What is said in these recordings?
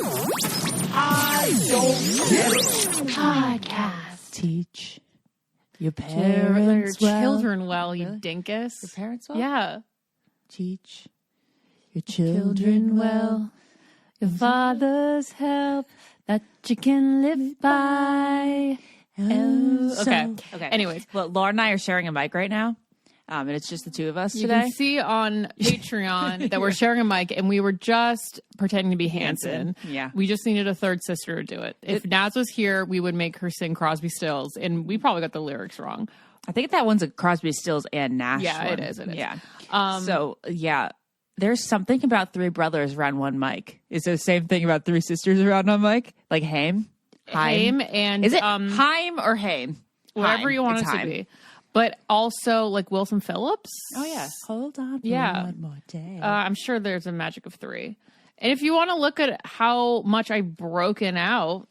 I don't get it. Podcast. Teach your parents your well. children well, you Really? dinkus. Your parents well? Yeah. Teach your children well. Your father's help that you can live by. Okay. Anyways, well, Laura and I are sharing a mic right now, and it's just the two of us you today. can see on Patreon that we're sharing a mic, and we were just pretending to be Hanson. Yeah. We just needed a third sister to do it. If Naz was here, we would make her sing Crosby, Stills, and we probably got the lyrics wrong. I think that one's a Crosby, Stills, and Nash. Yeah, one. it is. Yeah. There's something about three brothers around one mic. Is it the same thing about three sisters around one mic? Like Haim? Haim and is it Haim or Haim? Whatever Haim. you want It's it to Haim. be. But also like Wilson Phillips. Oh yeah. Hold on for one more day. I'm sure there's a magic of three. And if you want to look at how much I've broken out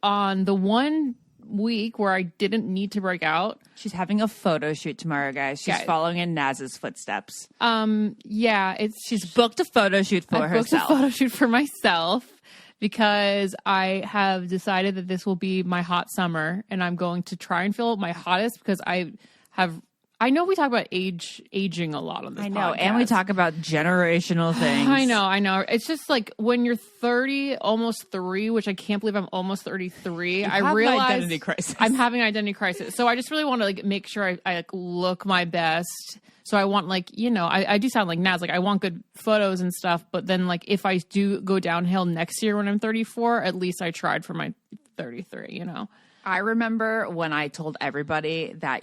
on the 1 week where I didn't need to break out. She's having a photo shoot tomorrow, guys. She's following in Naz's footsteps. She's booked a photo shoot for I've booked herself. a photo shoot for myself because I have decided that this will be my hot summer and I'm going to try and feel my hottest because I know we talk about aging a lot on this podcast. I know, and we talk about generational things. I know. It's just like when you're 30, almost 3, which I can't believe I'm almost 33. I realize an identity crisis. I'm having an identity crisis. So I just really want to like make sure I like look my best. So I want like, I do sound like Naz, like I want good photos and stuff. But then like if I do go downhill next year when I'm 34, at least I tried for my 33, I remember when I told everybody that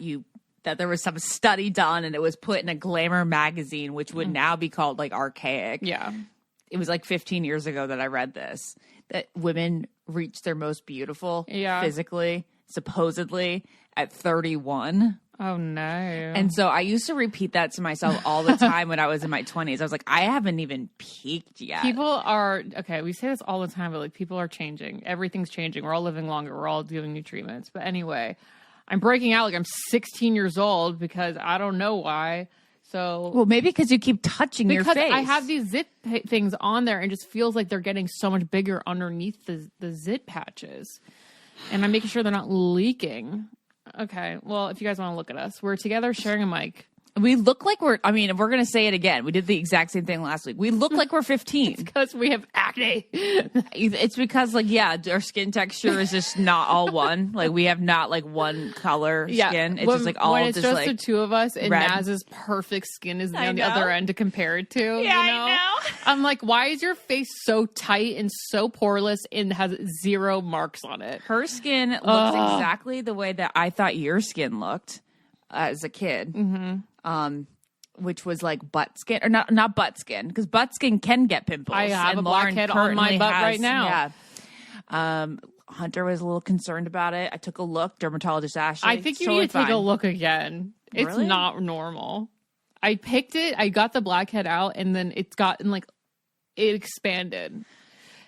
there was some study done and it was put in a Glamour magazine, which would now be called like archaic. Yeah. It was like 15 years ago that I read this, that women reach their most beautiful physically, supposedly at 31. Oh no. And so I used to repeat that to myself all the time when I was in my 20s. I was like, I haven't even peaked yet. People are, we say this all the time, but like people are changing. Everything's changing. We're all living longer. We're all doing new treatments. But anyway, I'm breaking out like I'm 16 years old because I don't know why. So, well, maybe because you keep touching your face. Because I have these zit things on there and it just feels like they're getting so much bigger underneath the zit patches. And I'm making sure they're not leaking. Okay, well, if you guys want to look at us, we're together sharing a mic. We look like we're going to say it again. We did the exact same thing last week. We look like we're 15. It's because we have acne. It's because, our skin texture is just not all one. Like, we have not, one color skin. It's just, all when it's just like, the two of us and red. Naz's perfect skin is on the other end to compare it to. Yeah, I know. I'm like, why is your face so tight and so poreless and has 0 marks on it? Her skin looks exactly the way that I thought your skin looked as a kid. Mm-hmm. Which was like butt skin, or not butt skin, because butt skin can get pimples. I have a blackhead on my butt right now. Yeah. Hunter was a little concerned about it. I took a look. Dermatologist Ashley. I think you need to take a look again. It's Really? not normal. I picked it. I got the blackhead out, and then it's gotten it expanded.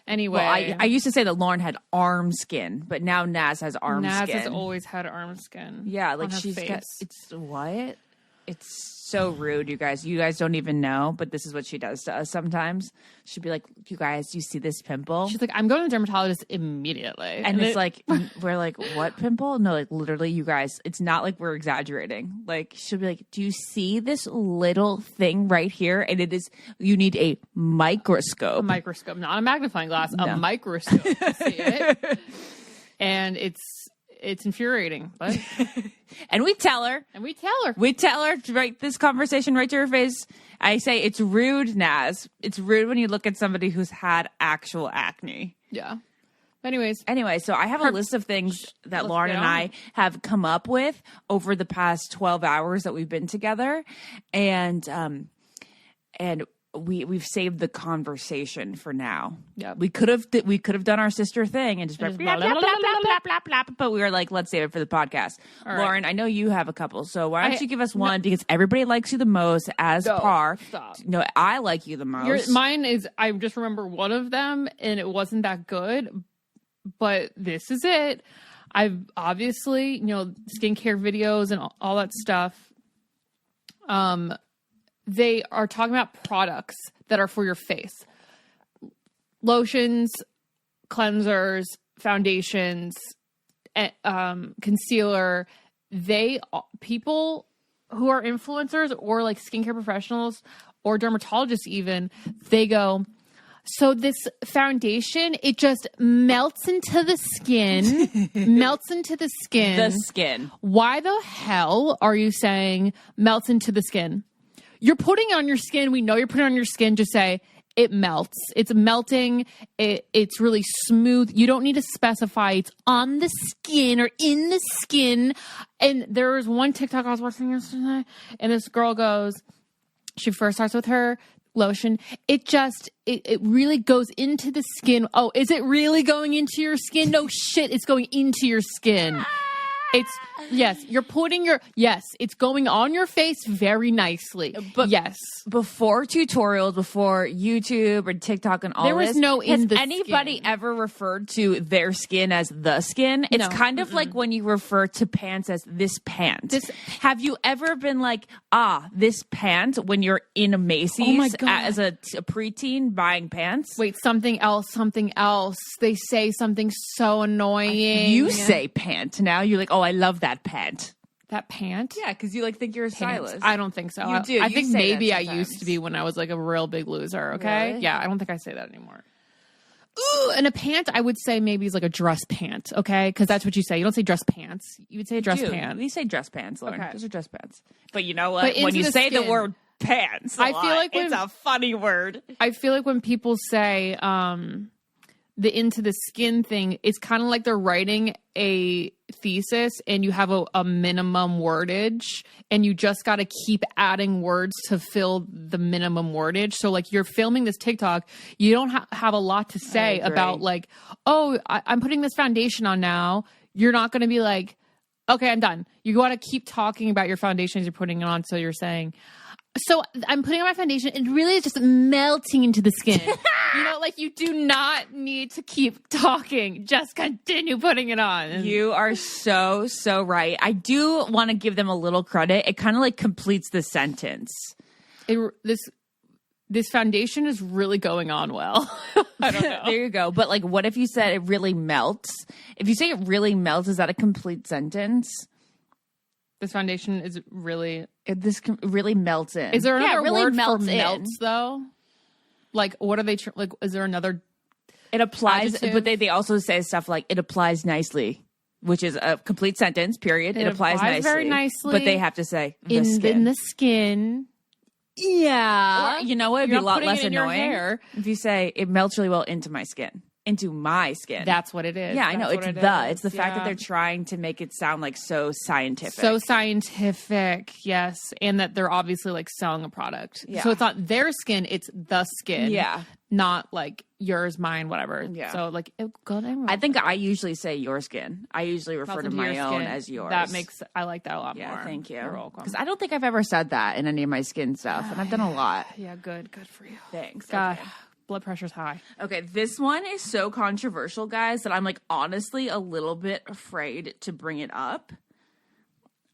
Anyway, Well, I used to say that Lauren had arm skin, but now Naz has arm skin. Naz has always had arm skin. Yeah, like on her she's face. got. It's what? It's so rude, you guys. You guys don't even know, but this is what she does to us sometimes. She'd be like, "You guys, do you see this pimple?" She's like, I'm going to the dermatologist immediately. And it's like, we're like, what pimple? No, like literally, you guys, it's not like we're exaggerating. Like, she'll be like, do you see this little thing right here? And it is, you need a microscope. A microscope, not a magnifying glass, a microscope to see it. And it's infuriating. But And we tell her. We tell her to write this conversation right to her face. I say, it's rude, Naz. It's rude when you look at somebody who's had actual acne. Yeah. Anyways. Anyway, so I have a list of things that Lauren and I have come up with over the past 12 hours that we've been together. And we've saved the conversation for now. Yeah. We could have done our sister thing and just blah, blah, blah, blah, blah, blah, blah, but we were like, let's save it for the podcast. Right. Lauren, I know you have a couple, so why don't you give us one, because everybody likes you the most as par. Stop. No, I like you the most. Mine is, I just remember one of them and it wasn't that good, but this is it. I've obviously, skincare videos and all that stuff. They are talking about products that are for your face. Lotions, cleansers, foundations, concealer, people who are influencers or like skincare professionals or dermatologists even, they go, so this foundation, it just melts into the skin, The skin. Why the hell are you saying melts into the skin? You're putting it on your skin. We know you're putting it on your skin. Just say it melts. It's melting. It's really smooth. You don't need to specify it's on the skin or in the skin. And there was one TikTok I was watching yesterday, and this girl goes, she first starts with her lotion. It really goes into the skin. Oh, is it really going into your skin? No shit, it's going into your skin. It's going on your face very nicely. But yes. Before tutorials, before YouTube or TikTok and all there was this, no in has the anybody skin. ever referred to their skin as the skin? It's No. kind of like when you refer to pants as this pant. Have you ever been like, this pant when you're in a Macy's Oh my God. as a preteen buying pants? Wait, something else. They say something so annoying. You say pant now. You're like, oh, I love that pant. that pant? Yeah, because you think you're a Pants. stylist. I don't think so. You do. I You think say that maybe I sometimes. used to be when I was like a real big loser. Okay. Really? Yeah, I don't think I say that anymore. Ooh, and a pant, I would say maybe is like a dress pant. Okay, because that's what you say. You don't say dress pants. You would say dress pant. We say dress pants, Lauren. Okay. Those are dress pants. But you know what? But When into you the say the skin. word pants, I feel like it's when- a funny word. I feel like when people say the into the skin thing, it's kind of like they're writing a thesis and you have a minimum wordage and you just got to keep adding words to fill the minimum wordage. So like you're filming this TikTok, you don't have a lot to say agree. about like, oh, I'm putting this foundation on now. You're not going to be like, okay, I'm done. You got to keep talking about your foundations you're putting on. So you're saying, so I'm putting on my foundation. It really is just melting into the skin. You know, like you do not need to keep talking. Just continue putting it on. And You are so right. I do want to give them a little credit. It kind of like completes the sentence. this foundation is really going on well. I don't know. There you go. But like, what if you said it really melts? If you say it really melts, is that a complete sentence? This foundation is really. Really melts in. Is there another really word for melts in. melts though? Like, what are they like? Is there another? It applies, Adjective? but they also say stuff like it applies nicely, which is a complete sentence. Period. It applies nicely, very nicely but they have to say the in skin. the skin. Yeah. Or, you know what? It'd You're be a not lot putting less it in your annoying hair. if you say it melts really well into my skin. Into my skin. That's what it is. Yeah, I know. That's It's what the. it It's the is. fact that Yeah. they're trying to make it sound like so scientific. So scientific, yes, and that they're obviously like selling a product. Yeah. So it's not their skin; it's the skin. Yeah. not like yours, mine, whatever. Yeah. So like, I think I usually say your skin. I usually refer to my own as yours. That makes I like that a lot Yeah, more. thank you. You're welcome. Because I don't think I've ever said that in any of my skin stuff, and I've done a lot. Yeah, good for you. Thanks. God, Okay. blood pressure's high. Okay, this one is so controversial, guys, that I'm like honestly a little bit afraid to bring it up.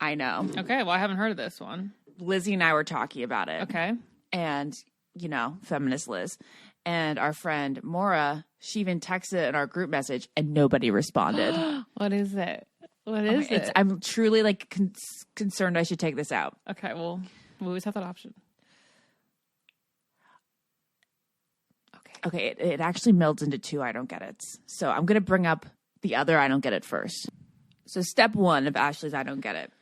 I know. Okay, well I haven't heard of this one. Lizzie and I were talking about it. Okay. And, you know, feminist Liz. And our friend Maura, she even texted it in our group message and nobody responded. What is it? What is it? I'm truly like concerned I should take this out. Okay, well, we always have that option. Okay, it actually melds into two I don't get it. So I'm going to bring up the other I don't get it first. So step one of Ashley's I don't get it.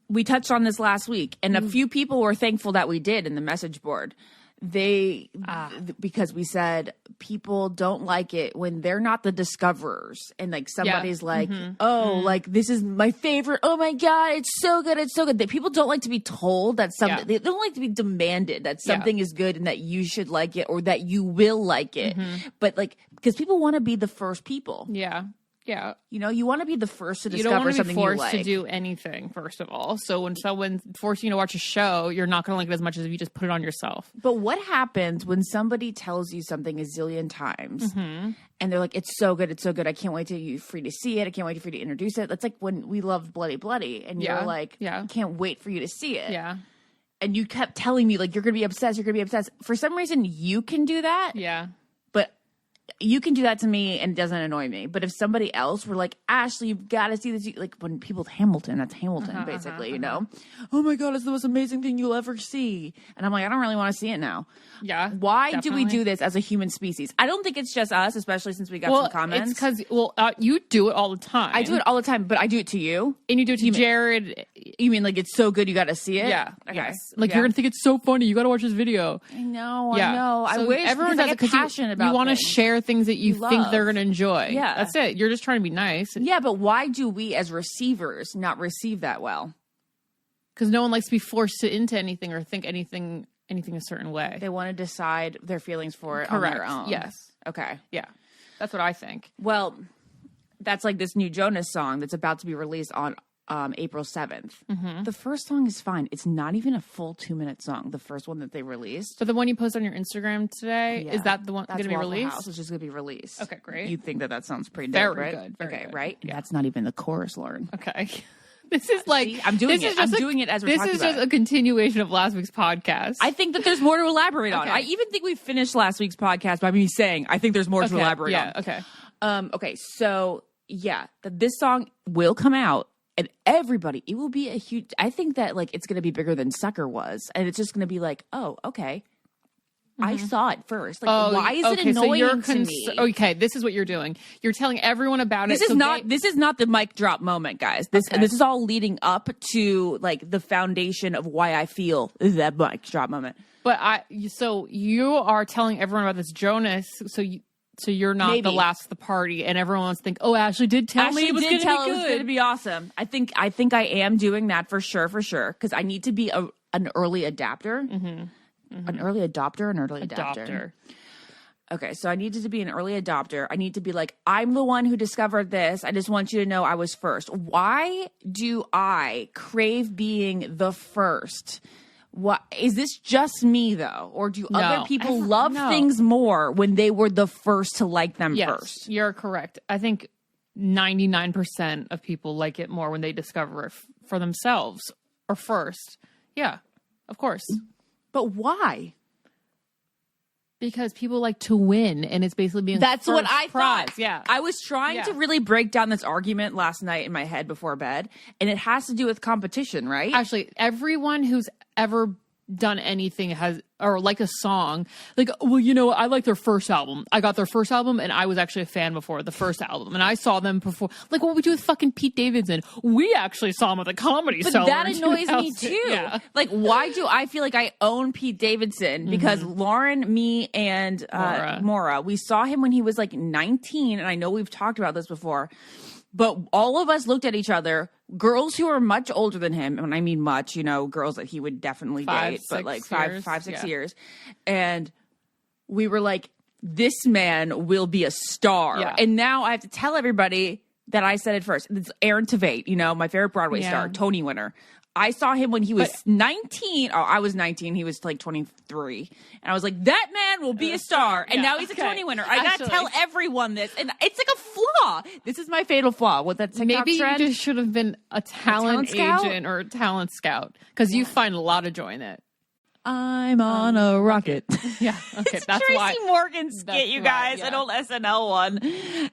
We touched on this last week, and a few people were thankful that we did in the message board. Because we said people don't like it when they're not the discoverers, and like somebody's like, like this is my favorite. Oh my god, it's so good, it's so good. That people don't like to be told that something. They don't like to be demanded that something is good and that you should like it or that you will like it. But like because people want to be the first people. Yeah. Yeah. You know, you want to be the first to You don't discover want to be something you forced like. to do anything, first of all. So when someone's forcing you to watch a show, you're not going to like it as much as if you just put it on yourself. But what happens when somebody tells you something a zillion times and they're like, it's so good, I can't wait till you're free to see it, I can't wait for you to introduce it. That's like when we loved Bloody Bloody and you're like, I can't wait for you to see it. Yeah. And you kept telling me like, you're going to be obsessed, For some reason, you can do that. Yeah. But you can do that to me and it doesn't annoy me. But if somebody else were like, Ashley, you've got to see this. Like when people with Hamilton, that's Hamilton, basically, you know? Oh my God, it's the most amazing thing you'll ever see. And I'm like, I don't really want to see it now. Yeah. Why definitely. do we do this as a human species? I don't think it's just us, especially since we got some comments. It's because, you do it all the time. I do it all the time, but I do it to you. And you do it to Jared. You mean like it's so good you got to see it? Yeah. Okay. Yes. Like you're going to think it's so funny. You got to watch this video. I know. Yeah. I know. So I wish everyone because does I it get passionate about you want to things. share things that you think love. they're going to enjoy. Yeah. That's it. You're just trying to be nice. Yeah, but why do we as receivers not receive that well? Because no one likes to be forced into anything or think anything a certain way. They want to decide their feelings for it Correct. on their own. Yes. Okay. Yeah. That's what I think. Well, that's like this new Jonas song that's about to be released on April 7th. Mm-hmm. The first song is fine. It's not even a full 2-minute song. The first one that they released. But the one you posted on your Instagram today, is that the one going to be Waffle released? House, which is going to be released. Okay, great. You think that sounds pretty Very dope, right? good. Very okay, good. right? Yeah. That's not even the chorus, Lauren. Okay. This is like See, I'm doing it. I'm doing it as we're talking This is about just it. a continuation of last week's podcast. I think that there's more to elaborate on. Okay. I even think we finished last week's podcast by me saying I think there's more to elaborate on. Okay. Okay, so yeah, this song will come out and everybody, it will be a huge, I think that like it's going to be bigger than Sucker was. And it's just going to be like, oh, okay. I saw it first. Like, why is it annoying to me? Okay, this is what you're doing. You're telling everyone about This it. This is not the mic drop moment, guys. This is all leading up to like the foundation of why I feel that mic drop moment. But so you are telling everyone about this Jonas. So you're not the last of the party, and everyone wants to think, oh, Ashley did tell me it was going to be good. It was going to be awesome. I think I am doing that for sure, because I need to be an early adapter. Mm-hmm. An early adopter, an early adapter. Okay, so I needed to be an early adopter. I need to be like, I'm the one who discovered this. I just want you to know I was first. Why do I crave being the first? What is this just me though? Or do other people love things more when they were the first to like them first? You're correct. I think 99% of people like it more when they discover it for themselves or first. Yeah, of course. But why? Because people like to win, and it's basically being That's what I prize. thought. Yeah. I was trying to really break down this argument last night in my head before bed, and it has to do with competition, right? Actually, everyone who's ever done anything has, or like a song, like, well, you know, I like their first album. I got their first album, and I was actually a fan before the first album, and I saw them before. Like what we do with fucking Pete Davidson. We actually saw him at the Comedy Cellar. But that annoys me too. Yeah. Like, why do I feel like I own Pete Davidson? Because Lauren, me, and Maura, we saw him when he was like 19, and I know we've talked about this before. But all of us looked at each other, girls who are much older than him, and I mean much, you know, girls that he would definitely date, but like 5-6 years. And we were like, this man will be a star. Yeah. And now I have to tell everybody that I said it first. It's Aaron Tveit, you know, my favorite Broadway star, Tony winner. I saw him when he was 19. Oh, I was 19. He was like 23. And I was like, that man will be a star. And now he's a Tony winner. I got to tell everyone this. And it's like a flaw. This is my fatal flaw with that TikTok Maybe trend. you just should have been a talent agent or a talent scout, because you find a lot of joy in it. I'm on a rocket. Yeah, okay, it's that's Tracy why. Morgan's skit, you guys. An old SNL one.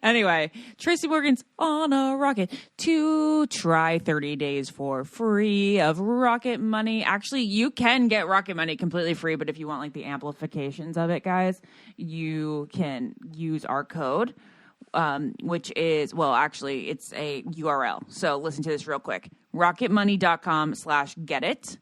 Anyway, Tracy Morgan's on a rocket to try 30 days for free of Rocket Money. Actually, you can get Rocket Money completely free, but if you want like the amplifications of it, guys, you can use our code. Which is, well, actually, it's a URL. So listen to this real quick. rocketmoney.com/get-it.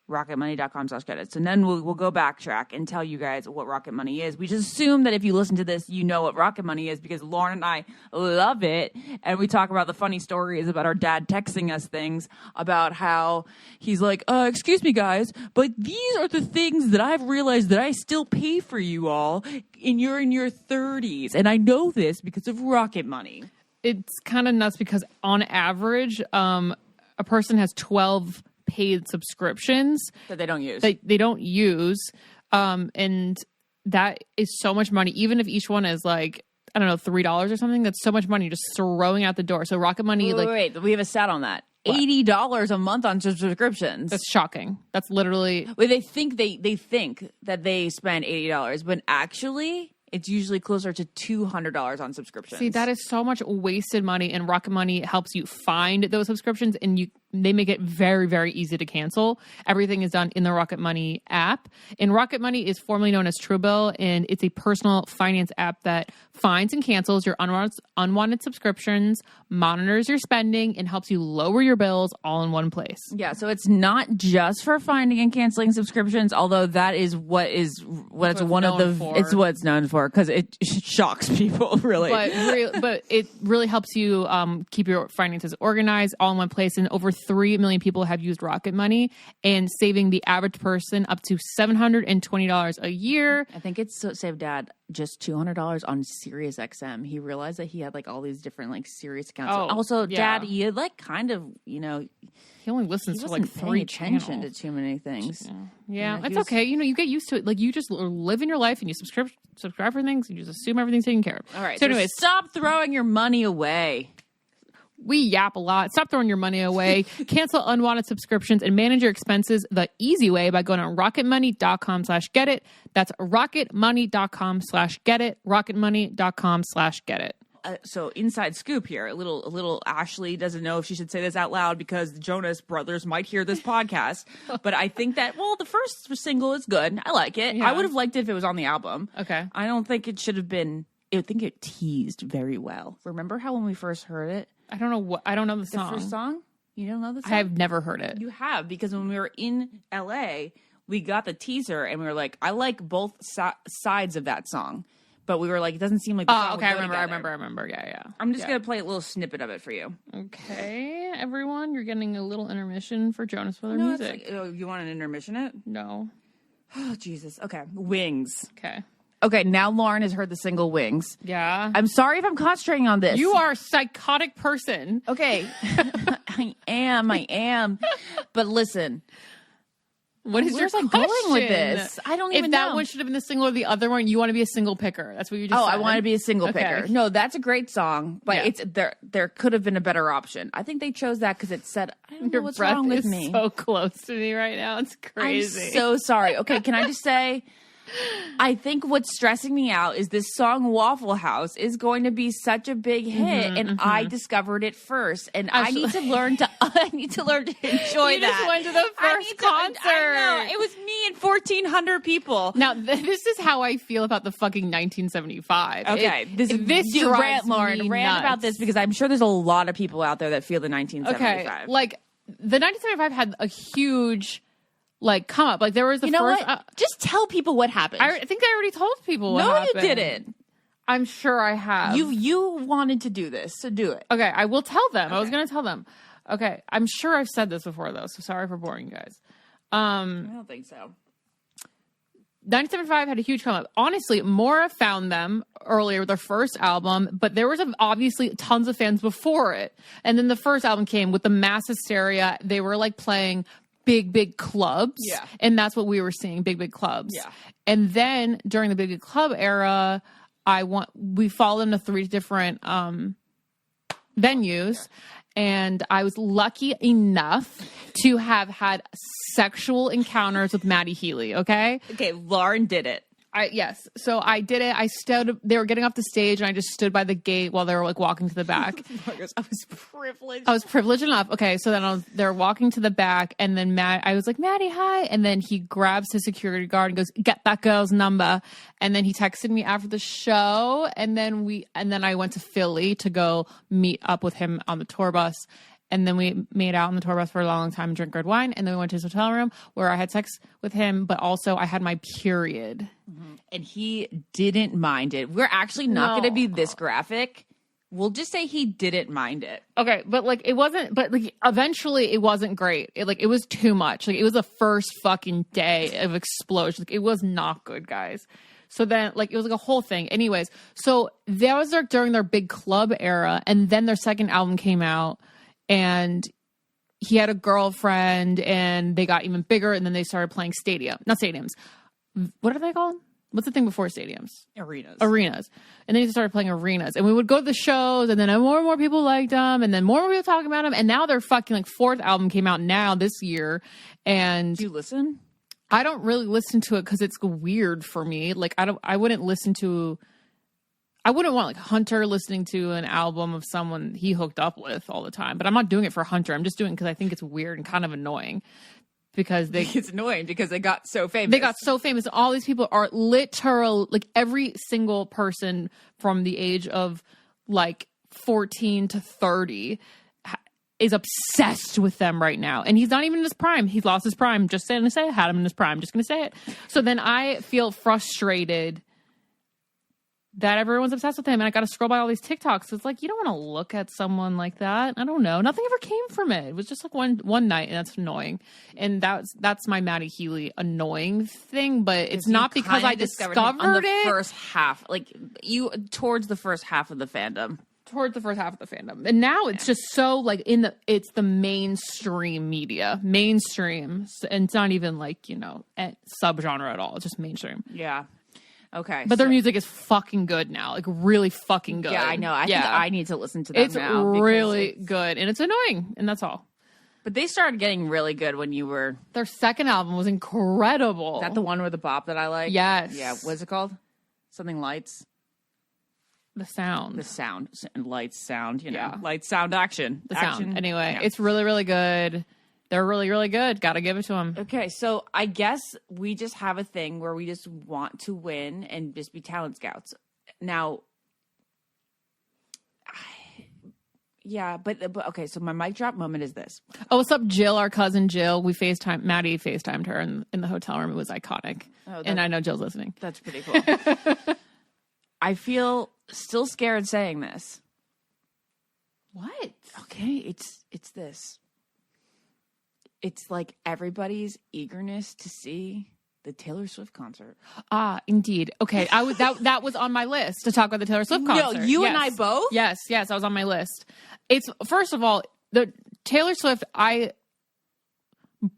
rocketmoney.com/get-it. So then we'll go backtrack and tell you guys what Rocket Money is. We just assume that if you listen to this, you know what Rocket Money is, because Lauren and I love it. And we talk about the funny stories about our dad texting us things about how he's like, excuse me, guys, but these are the things that I've realized that I still pay for you all, and you're in your 30s. And I know this because of Rocket Money. It's kind of nuts because on average, a person has 12 paid subscriptions that they don't use. They don't use. And that is so much money. Even if each one is like, I don't know, $3 or something, that's so much money just throwing out the door. So Rocket Money, wait, we have a stat on that. What? $80 a month on subscriptions. That's shocking. That's literally. Well, they think that they spend $80, but actually it's usually closer to $200 on subscriptions. See, that is so much wasted money, and Rocket Money helps you find those subscriptions, and they make it very, very easy to cancel. Everything is done in the Rocket Money app. And Rocket Money is formerly known as Truebill, and it's a personal finance app that finds and cancels your unwanted subscriptions, monitors your spending, and helps you lower your bills all in one place. Yeah, so it's not just for finding and canceling subscriptions, although that is what it's what it's known for, because it shocks people, really. But it really helps you keep your finances organized all in one place. And over 3 million people have used Rocket Money, and saving the average person up to $720 a year. I think it's saved Dad just $200 on Sirius XM. He realized that he had like all these different like Sirius accounts. Oh, also, yeah. Dad, you like kind of, you know, he only listens to like 3 attention channels. to too many things. Yeah, it's okay. You know, you get used to it. Like, you just live in your life and you subscribe for things, and you just assume everything's taken care of. All right. So anyways, stop throwing your money away. We yap a lot. Stop throwing your money away. Cancel unwanted subscriptions and manage your expenses the easy way by going to rocketmoney.com/get-it. That's rocketmoney.com/get-it. rocketmoney.com/get-it. So inside scoop here, a little Ashley doesn't know if she should say this out loud because the Jonas Brothers might hear this podcast. But I think that, well, the first single is good. I like it. Yeah. I would have liked it if it was on the album. Okay. I don't think it should have been. I think it teased very well. Remember how when we first heard it? I don't know the song. The first song? You don't know the song? I have never heard it. You have, because when we were in LA, we got the teaser and we were like, I like both sides of that song. But we were like, it doesn't seem like the song okay. I would go remember. Yeah. I'm just going to play a little snippet of it for you. Okay, everyone, you're getting a little intermission for Jonas Brothers No, music. You want an intermission it? No. Oh, Jesus. Okay. Wings. Okay. Okay, now Lauren has heard the single Wings. Yeah. I'm sorry if I'm concentrating on this. You are a psychotic person. Okay. I am. But listen. Where's your question? going with this? I don't even know. If that one should have been the single or the other one, you want to be a single picker. That's what you just said. I want to be a single picker. No, that's a great song, but Yeah. it's there could have been a better option. I think they chose that because it said, I don't know what's wrong with me. Your breath is so close to me right now. It's crazy. I'm so sorry. Okay, can I just say, I think what's stressing me out is this song Waffle House is going to be such a big hit, and I discovered it first, and I need to learn to enjoy You that. just went to the first concert. I know. It was me and 1,400 people. Now, this is how I feel about the fucking 1975. Okay, this drives rant, Lauren, me rant nuts. about this because I'm sure there's a lot of people out there that feel the 1975. Okay, like the 1975 had a huge come up. Like there was the first. What? Just tell people what happened. I think I already told people. What no, happened. you didn't. I'm sure I have. You wanted to do this, so do it. Okay, I will tell them. Okay. I was going to tell them. Okay, I'm sure I've said this before though, so sorry for boring you guys. I don't think so. 1975 had a huge come up. Honestly, Mora found them earlier with their first album, but there was obviously tons of fans before it. And then the first album came with the mass hysteria. They were playing big clubs. Yeah. And that's what we were seeing, big clubs. Yeah. And then during the big club era, we followed them to 3 different venues. And I was lucky enough to have had sexual encounters with Maddie Healy. Okay. Okay, Lauren did it. Yes. So I did it. I stood, they were getting off the stage and I just stood by the gate while they were walking to the back. I was privileged. I was privileged enough. Okay. So then they're walking to the back and then I was like, Maddie, hi. And then he grabs his security guard and goes, get that girl's number. And then he texted me after the show. And then I went to Philly to go meet up with him on the tour bus. And then we made out on the tour bus for a long time, drink red wine. And then we went to his hotel room where I had sex with him. But also I had my period. Mm-hmm. And he didn't mind it. We're actually not going to be this graphic. We'll just say he didn't mind it. Okay. But it wasn't, but eventually it wasn't great. It was too much. It was the first fucking day of explosion. It was not good, guys. So then, it was a whole thing. Anyways, so that was during their big club era. And then their second album came out. And he had a girlfriend and they got even bigger. And then they started playing not stadiums. What are they called? What's the thing before stadiums? Arenas. And then he started playing arenas. And we would go to the shows and then more and more people liked them. And then more and more people talking about them. And now their fucking 4th album came out now this year. And do you listen? I don't really listen to it because it's weird for me. Like I wouldn't want like Hunter listening to an album of someone he hooked up with all the time. But I'm not doing it for Hunter. I'm just doing it because I think it's weird and kind of annoying. Because it's annoying because they got so famous. They got so famous. All these people are literal, like every single person from the age of like 14 to 30 is obsessed with them right now. And he's not even in his prime. He's lost his prime. Just going to say it. Had him in his prime. Just going to say it. So then I feel frustrated that everyone's obsessed with him. And I got to scroll by all these TikToks. It's like, you don't want to look at someone like that. I don't know. Nothing ever came from it. It was just like one night, and that's annoying. And that's my Maddie Healy annoying thing. But it's not because I discovered on the it. First half, like towards the first half of the fandom. Towards the first half of the fandom. And now it's just so like it's the mainstream media. Mainstream. And it's not even like, subgenre at all. It's just mainstream. Yeah. Okay. But their music is fucking good now. Like really fucking good. Yeah, I know. I think I need to listen to them now. It's really good. And it's annoying. And that's all. But they started getting really good when you were... Their second album was incredible. Is that the one with the bop that I like? Yes. Yeah. What's it called? Something Lights? The sound. The sound. Lights, sound, Yeah. Lights, sound, action. The action. sound. Anyway, yeah. It's really, really good. They're really, really good. Got to give it to them. Okay, so I guess we just have a thing where we just want to win and just be talent scouts. Now, yeah, but okay, so my mic drop moment is this. Oh, what's up, Jill, our cousin Jill? Maddie FaceTimed her in the hotel room. It was iconic. Oh, and I know Jill's listening. That's pretty cool. I feel still scared saying this. What? Okay, it's this. It's like everybody's eagerness to see the Taylor Swift concert. Ah, indeed. Okay, that was on my list to talk about the Taylor Swift concert. No, you and I both? Yes, that was on my list. It's first of all, the Taylor Swift,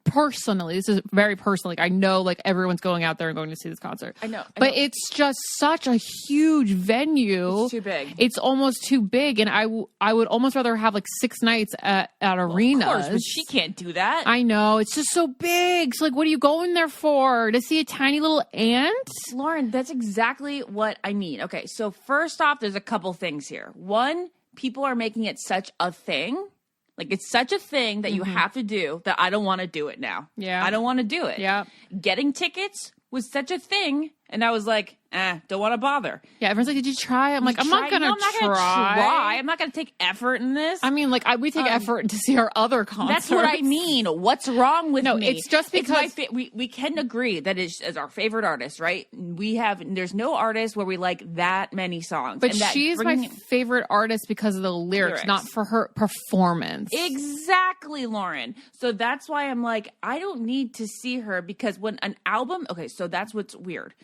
personally, this is very personal. Like I know, like everyone's going out there and going to see this concert. I know. But it's just such a huge venue. It's too big. It's almost too big, and I would almost rather have like 6 nights at arenas. Of course, but she can't do that. I know, it's just so big. So like, what are you going there for? To see a tiny little ant? Lauren, that's exactly what I mean. Okay, so first off, there's a couple things here. One, people are making it such a thing. Like, it's such a thing that you have to do that I don't want to do it now. Yeah. I don't want to do it. Yeah. Getting tickets was such a thing, and I was like, don't want to bother. Yeah, everyone's like, did you try? I'm like, I'm not going to try. I'm not going to take effort in this. I mean, like, we take effort to see our other concerts. That's what I mean. What's wrong with me? No, it's just because... we can agree that is our favorite artist, right? There's no artist where we like that many songs. But she's my favorite artist because of the lyrics, not for her performance. Exactly, Lauren. So that's why I'm like, I don't need to see her because when an album... Okay, so that's what's weird.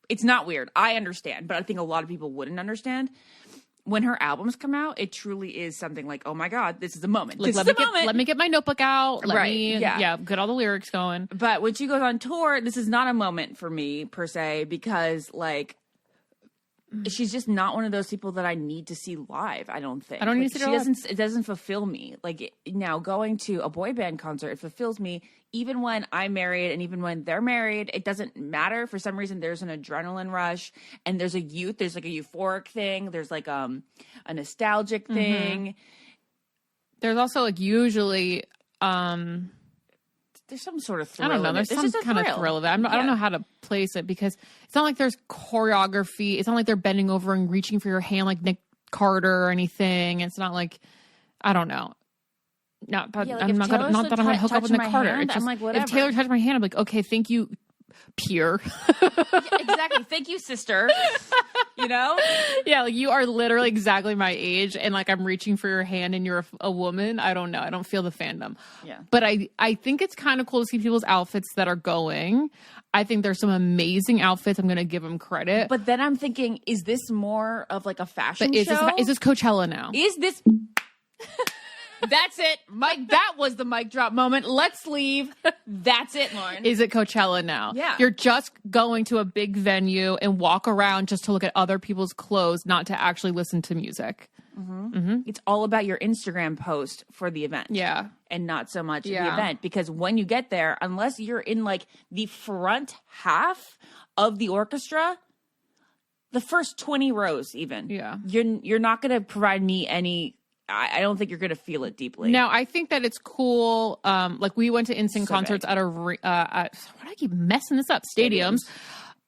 It's not weird. I understand, but I think a lot of people wouldn't understand. When her albums come out, it truly is something like, oh my God, this is a moment. Like, let me get my notebook out. Let me get all the lyrics going. But when she goes on tour, this is not a moment for me, per se, because, like, she's just not one of those people that I need to see live, I don't think. I don't need to see her live. It doesn't fulfill me. Like, now going to a boy band concert, it fulfills me. Even when I'm married and even when they're married, it doesn't matter. For some reason, there's an adrenaline rush and there's like a euphoric thing. There's like a nostalgic thing. There's also like usually, there's some sort of thrill. I don't know. There's some kind of thrill of it. I don't know how to place it because it's not like there's choreography. It's not like they're bending over and reaching for your hand like Nick Carter or anything. It's not like, I don't know. No, but I'm not that I'm going to hook up with Nick Carter. It's just, I'm like, whatever. If Taylor touched my hand, I'm like, okay, thank you, Pierre. Exactly. Thank you, sister. You know? Yeah, like you are literally exactly my age, and like I'm reaching for your hand, and you're a woman. I don't know. I don't feel the fandom. Yeah. But I think it's kind of cool to see people's outfits that are going. I think there's some amazing outfits. I'm going to give them credit. But then I'm thinking, is this more of like a fashion show? Is this Coachella now? Is this... That's it. Mike, that was the mic drop moment. Let's leave. That's it, Lauren. Is it Coachella now? Yeah. You're just going to a big venue and walk around just to look at other people's clothes, not to actually listen to music. It's all about your Instagram post for the event. Yeah. And not so much the event. Because when you get there, unless you're in like the front half of the orchestra, the first 20 rows even. Yeah. You're not going to provide me any... I don't think you're going to feel it deeply. Now, I think that it's cool. Like we went to NSYNC So concerts big. at why do I keep messing this up? Stadiums.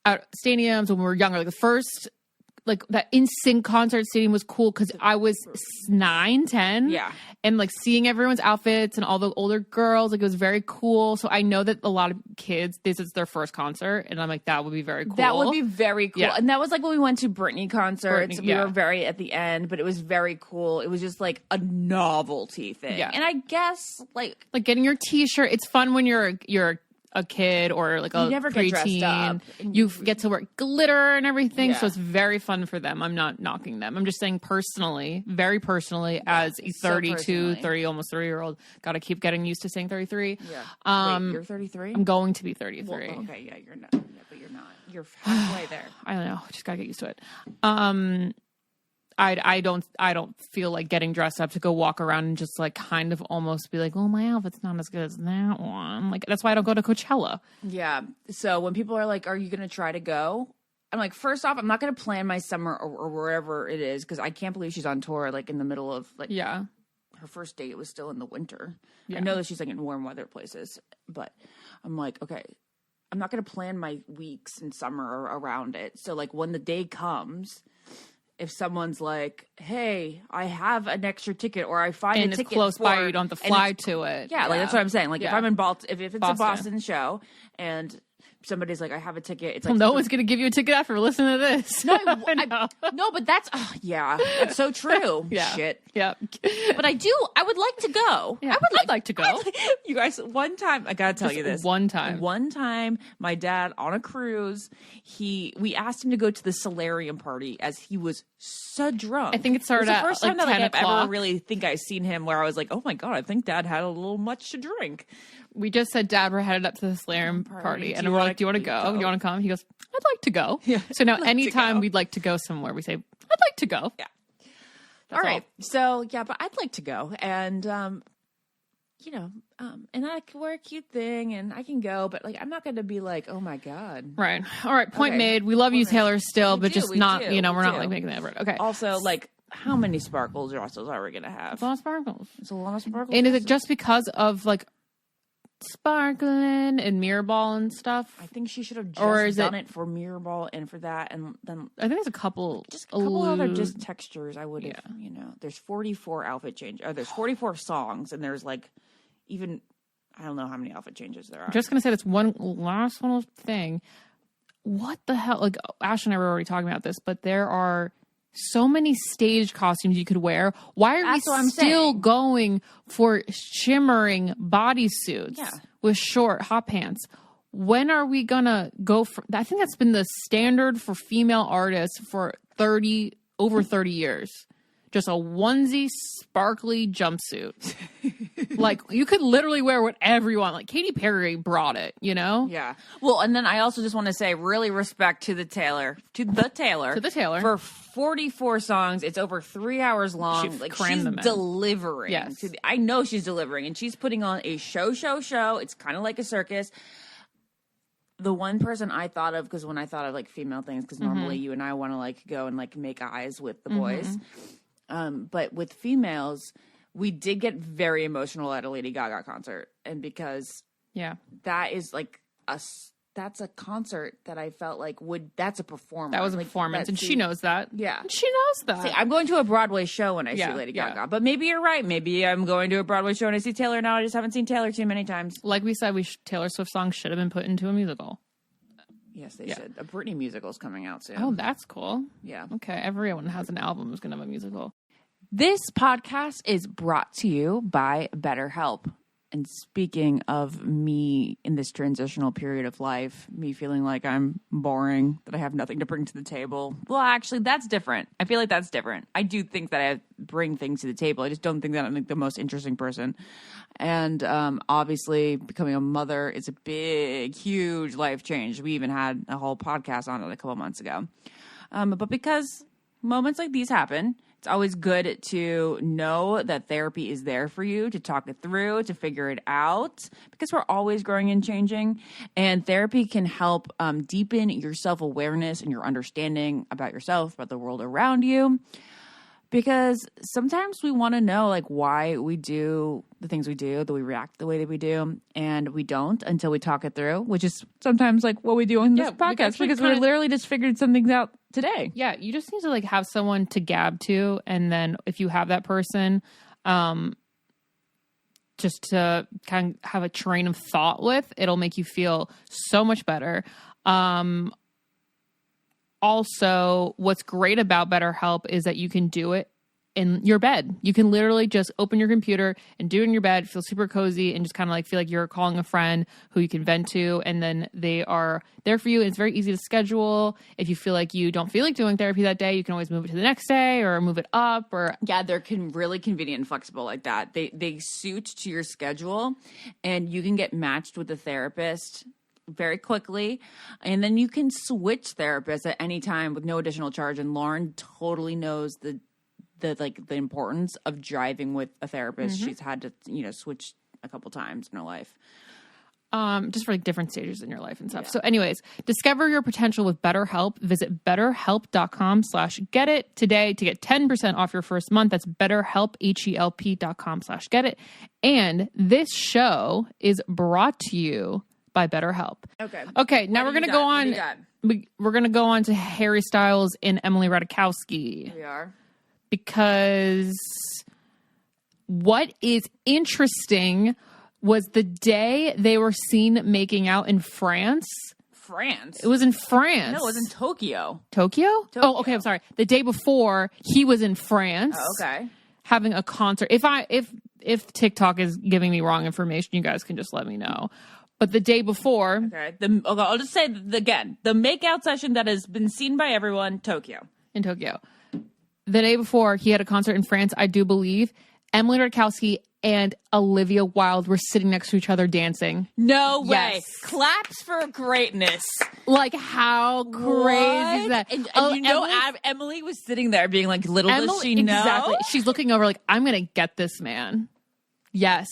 At stadiums when we were younger. Like the first, like that NSYNC concert stadium was cool because I was 9, 10. Yeah. And like seeing everyone's outfits and all the older girls, like it was very cool. So I know that a lot of kids, this is their first concert. And I'm like, that would be very cool. That would be very cool. Yeah. And that was like when we went to Britney concerts. Britney, we were very at the end, but it was very cool. It was just like a novelty thing. Yeah. And I guess like getting your t-shirt. It's fun when you're a kid or like a You never get dressed preteen. up. You get to wear glitter and everything, Yeah. so it's very fun for them. I'm not knocking them. I'm just saying personally, very personally, as a so 32, personally. 30, almost 3-year-old, got to keep getting used to saying 33. yeah. Wait, you're 33? I'm going to be 33. Well, okay, yeah, you're not. Yeah, but you're not. You're halfway there. I don't know. Just gotta get used to it. I don't feel like getting dressed up to go walk around and just like kind of almost be like, oh, my outfit's not as good as that one. Like that's why I don't go to Coachella. Yeah. So when people are like, are you going to try to go? I'm like, first off, I'm not going to plan my summer or wherever it is because I can't believe she's on tour like in the middle of like Yeah. her first date was still in the winter. Yeah. I know that she's like in warm weather places, but I'm like, okay, I'm not going to plan my weeks in summer around it. So like when the day comes, if someone's like, hey, I have an extra ticket or I find And a it's ticket close for, by, you don't have to fly and it's- to it. Yeah, like that's what I'm saying. Like if Yeah. I'm in if it's a Boston. Boston show and somebody's like, I have a ticket. It's like Well, no one's going to give you a ticket after listening to this. No, know. no, but that's yeah, that's so true. Yeah. Shit. Yeah. But I would like to go. Yeah, I would I'd like to go. You guys, one time, I gotta tell you this. One time, my dad on a cruise, we asked him to go to the solarium party as he was so drunk. I think it started was the at first like time that 10 I've o'clock. ever really think I've seen him where I was like, oh my God, I think dad had a little much to drink. We just said, Dad, we're headed up to the Solarium party. And we're like, do you want to go? Do you want to come? He goes, I'd like to go. Yeah, So now I'd like to anytime go. we'd like to go somewhere, we say, I'd like to go. Yeah. That's All right. So yeah, but I'd like to go. And and I can wear a cute thing and I can go, but like I'm not gonna be like, oh my God. Right. All right. Point Okay. made. We love you, Point Taylor, still, We but do, just we not, do, we're we not do. like making that effort. Okay. Also, like how many sparkles Russells are we gonna have? It's a lot of sparkles. It's a lot of sparkles. And is it just because of like sparkling and mirror ball and stuff? I think she should have Or just is done it- it for mirror ball and for that, and then I think there's a couple. just a couple other allude- just textures. I would have, There's 44 outfit change. There's 44 songs, and there's like even I don't know how many outfit changes there are. I'm just gonna say this one last little thing. What the hell? Like Ash and I were already talking about this, but there are so many stage costumes you could wear. Why are That's what we I'm still saying. going for shimmering bodysuits Yeah. with short hot pants? When are we gonna go for? I think that's been the standard for female artists for over 30 years. Just a onesie, sparkly jumpsuit. Like you could literally wear whatever you want. Like Katy Perry brought it, you know? Yeah. Well, and then I also just want to say really respect to the Taylor. For 44 songs. It's over 3 hours long. She Like crammed she's them in. delivering. Yes. I know she's delivering and she's putting on a show. It's kind of like a circus. The one person I thought of, because when I thought of like female things, because normally you and I want to like go and like make eyes with the boys. But with females, we did get very emotional at a Lady Gaga concert. And because Yeah. that is like that's a concert that I felt like that's a performance. That was a Like, performance, and see- she knows that. Yeah. She knows that. See, I'm going to a Broadway show when I Yeah, see Lady yeah. Gaga. But maybe you're right. Maybe I'm going to a Broadway show and I see Taylor now. I just haven't seen Taylor too many times. Like we said, Taylor Swift songs should have been put into a musical. Yes, they Yeah. should. A Britney musical's coming out soon. Oh, that's cool. Yeah. Okay, everyone has an album who's going to have a musical. This podcast is brought to you by BetterHelp. And speaking of me in this transitional period of life, me feeling like I'm boring, that I have nothing to bring to the table. Well, actually, that's different. I feel like that's different. I do think that I have bring things to the table. I just don't think that I'm like the most interesting person. And obviously becoming a mother is a big, huge life change. We even had a whole podcast on it a couple months ago. But because moments like these happen, it's always good to know that therapy is there for you, to talk it through, to figure it out, because we're always growing and changing. And therapy can help deepen your self-awareness and your understanding about yourself, about the world around you. Because sometimes we want to know like why we do the things we do, that we react the way that we do, and we don't until we talk it through, which is sometimes like what we do on this podcast, because we literally just figured some things out today. Yeah, you just need to like have someone to gab to, and then if you have that person, just to kind of have a train of thought with, it'll make you feel so much better. Also, what's great about BetterHelp is that you can do it in your bed. You can literally just open your computer and do it in your bed, feel super cozy, and just kind of like feel like you're calling a friend who you can vent to, and then they are there for you. And it's very easy to schedule. If you feel like you don't feel like doing therapy that day, you can always move it to the next day or move it up. Or yeah, they're really convenient and flexible like that. They suit to your schedule, and you can get matched with a therapist very quickly, and then you can switch therapists at any time with no additional charge. And Lauren totally knows the importance of driving with a therapist. She's had to switch a couple times in her life, just for like different stages in your life and stuff. So anyways, discover your potential with BetterHelp. Visit betterhelp.com/getit today to get 10% off your first month. That's betterhelp, HELP.com/getit. And this show is brought to you by BetterHelp. Okay. Now we're going to go on. We're going to go on to Harry Styles and Emily Ratajkowski. We are. Because what is interesting was the day they were seen making out in France. It was in France. No, it was in Tokyo. Tokyo? Oh, okay. I'm sorry. The day before, he was in France. Oh, okay. Having a concert. If TikTok is giving me wrong information, you guys can just let me know. But the day before... Okay, I'll just say again, the makeout session that has been seen by everyone, Tokyo. In Tokyo. The day before, he had a concert in France, I do believe. Emily Ratajkowski and Olivia Wilde were sitting next to each other dancing. No way. Yes. Claps for greatness. Like, how crazy is that? And Emily was sitting there being like, little does she know. Exactly. She's looking over like, I'm going to get this man. Yes.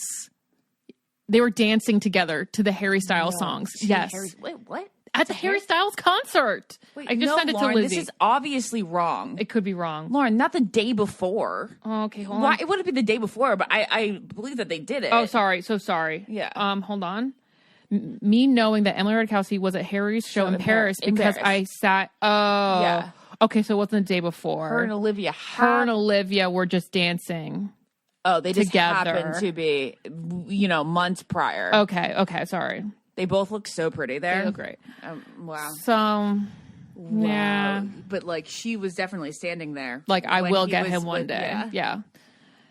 They were dancing together to the Harry Styles songs. Yes. Wait, what? At the Harry Styles concert. Wait, I just sent it Lauren, to Lizzie. This is obviously wrong. It could be wrong. Lauren, not the day before. Oh, okay, hold on. Why? It wouldn't be the day before, but I believe that they did it. Oh, sorry. So sorry. Yeah. Hold on. Me knowing that Emily Ratajkowski was at Harry's show in Paris because I sat... Oh. Yeah. Okay, so it wasn't the day before. Her and Olivia. Her and Olivia were just dancing. Oh, they just together. happened to be, months prior. Okay, sorry. They both look so pretty there. They look great. Wow. So, yeah. But, she was definitely standing there. Like, I will get him one day. Yeah.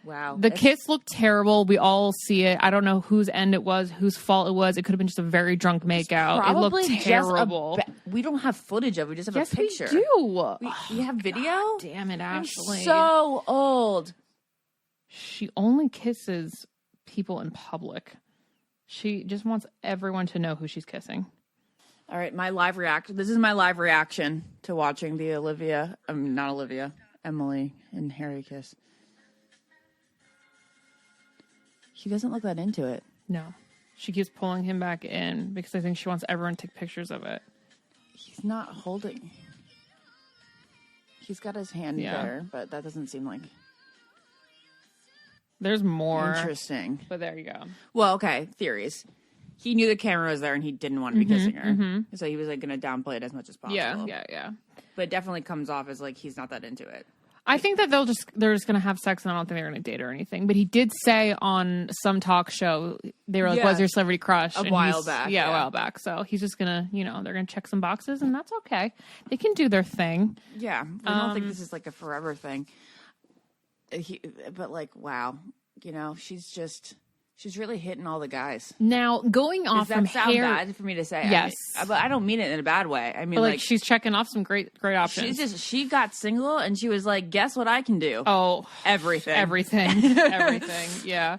Wow. The kiss looked terrible. We all see it. I don't know whose end it was, whose fault it was. It could have been just a very drunk makeout. It looked terrible. We don't have footage of it. We just have a picture. Yes, we do. We have video? God damn it, Ashley. I'm so old. She only kisses people in public. She just wants everyone to know who she's kissing. All right, my live reaction. This is my live reaction to watching the Emily and Harry kiss. She doesn't look that into it. No. She keeps pulling him back in because I think she wants everyone to take pictures of it. He's not holding. He's got his hand there, but that doesn't seem like... There's more. Interesting. But there you go. Well, okay. Theories. He knew the camera was there and he didn't want to be kissing her. So he was going to downplay it as much as possible. Yeah. But it definitely comes off as he's not that into it. I think that they're just going to have sex, and I don't think they're going to date or anything. But he did say on some talk show, they were like, "Was your celebrity crush?" A while back. Yeah, a while back. So he's just going to, they're going to check some boxes, and that's okay. They can do their thing. Yeah. I don't think this is a forever thing. Wow. She's just She's really hitting all the guys. Now, going off Does from that sound hair, bad for me to say? Yes. But I don't mean it in a bad way. I mean, like she's checking off some great options. she got single and she was like, guess what I can do? Oh, everything. Everything. Yeah.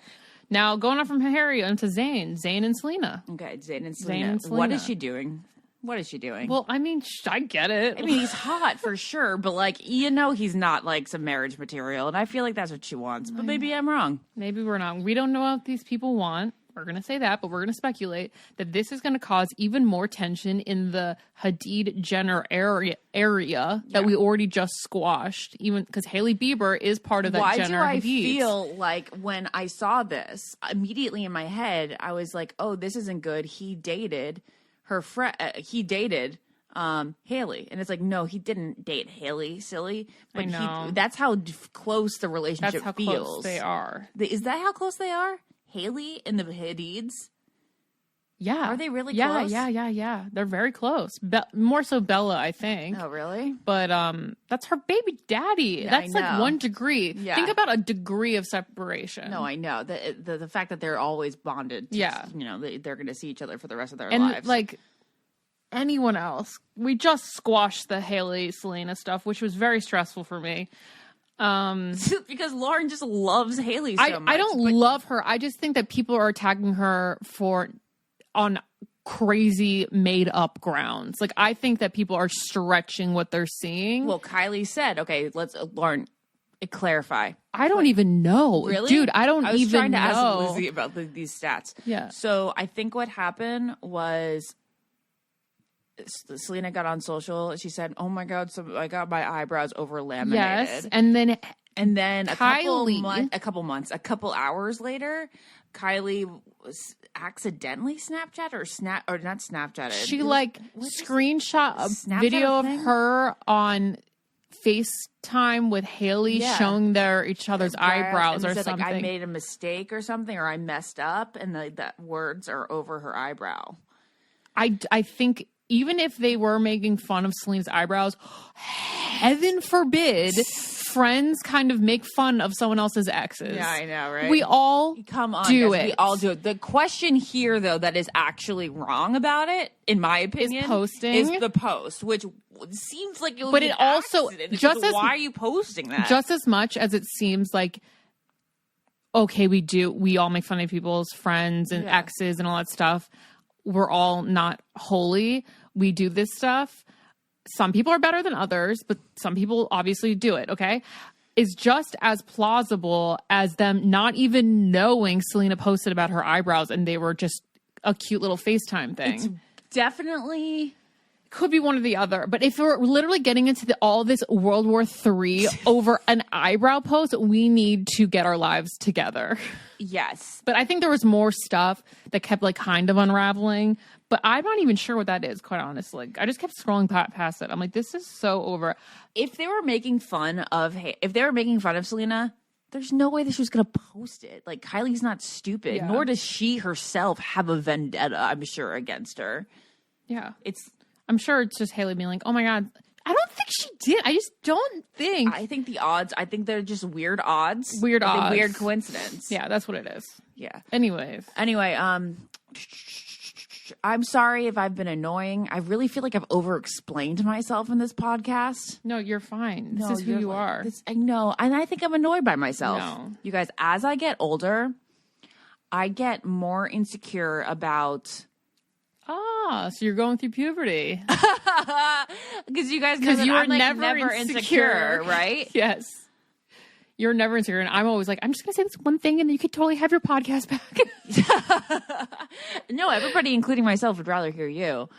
Now, going on from Harry into Zayn and Selena. Okay, Zayn and Selena. What is she doing? What is she doing? Well, I mean, I get it. I mean, he's hot for sure, but like, he's not like some marriage material, and I feel like that's what she wants. But maybe I'm wrong. Maybe we're not. We don't know what these people want. We're going to say that, but we're going to speculate that this is going to cause even more tension in the Hadid-Jenner area that we already just squashed, even because Hailey Bieber is part of that Jenner-Hadid. Why do I feel like when I saw this, immediately in my head, I was like, oh, this isn't good. He dated her friend. He dated Hailey. And it's like, no, he didn't date Hailey, silly. But I know. That's how close the relationship That's how feels. close they are. Is that how close they are? Hailey and the Hadids? Yeah. Are they really close? Yeah. They're very close. More so Bella, I think. Oh, really? But that's her baby daddy. Yeah, That's I like know. 1 degree. Yeah. Think about a degree of separation. No, I know. The fact that they're always bonded. Yeah. They're going to see each other for the rest of their and lives. like anyone else, we just squashed the Hailey Selena stuff, which was very stressful for me. Because Lauren just loves Hailey so much. I don't love her. I just think that people are attacking her on crazy made up grounds. Like, I think that people are stretching what they're seeing. Well, Kylie said, okay, Lauren, clarify. I don't even know. Really? Dude, I was trying to know. ask Lizzie about these stats. Yeah. So I think what happened was Selena got on social and she said, oh my God, so I got my eyebrows over laminated. Yes. And then a couple hours later, Kylie was accidentally Snapchat or not Snapchatted. She screenshot a Snapchat video thing? of her on FaceTime with Hailey showing each other's eyebrows and or said, something. Like, I made a mistake or something, or I messed up, and the words are over her eyebrow. I think even if they were making fun of Selena's eyebrows, heaven forbid friends kind of make fun of someone else's exes. Yeah, I know, right? We all come on, do guys, it. We all do it. The question here, though, that is actually wrong about it, in my opinion, is the post, which seems like it would be an accident. Why are you posting that? Just as much as it seems like, okay, we all make fun of people's friends and exes and all that stuff. We're all not holy. We do this stuff. Some people are better than others, but some people obviously do it, okay? Is just as plausible as them not even knowing Selena posted about her eyebrows and they were just a cute little FaceTime thing. It's definitely... Could be one or the other. But if we're literally getting into all this World War III over an eyebrow post, we need to get our lives together. Yes. But I think there was more stuff that kept kind of unraveling. But I'm not even sure what that is, quite honestly. I just kept scrolling past it. I'm like, this is so over. If they were making fun of Selena, there's no way that she was going to post it. Like, Kylie's not stupid, nor does she herself have a vendetta, I'm sure, against her. Yeah. I'm sure it's just Hailey being like, oh my God. I don't think she did. I just don't think. I think they're just weird odds. Weird odds. Weird coincidence. Yeah, that's what it is. Yeah. Anyway, I'm sorry if I've been annoying. I really feel like I've over-explained myself in this podcast. No, you're fine. This is who you are. I know. And I think I'm annoyed by myself. No. You guys, as I get older, I get more insecure about... So you're going through puberty. Because you guys know that you I'm are never insecure, right? Yes. You're never insecure. And I'm always like, I'm just going to say this one thing and then you could totally have your podcast back. No, everybody, including myself, would rather hear you.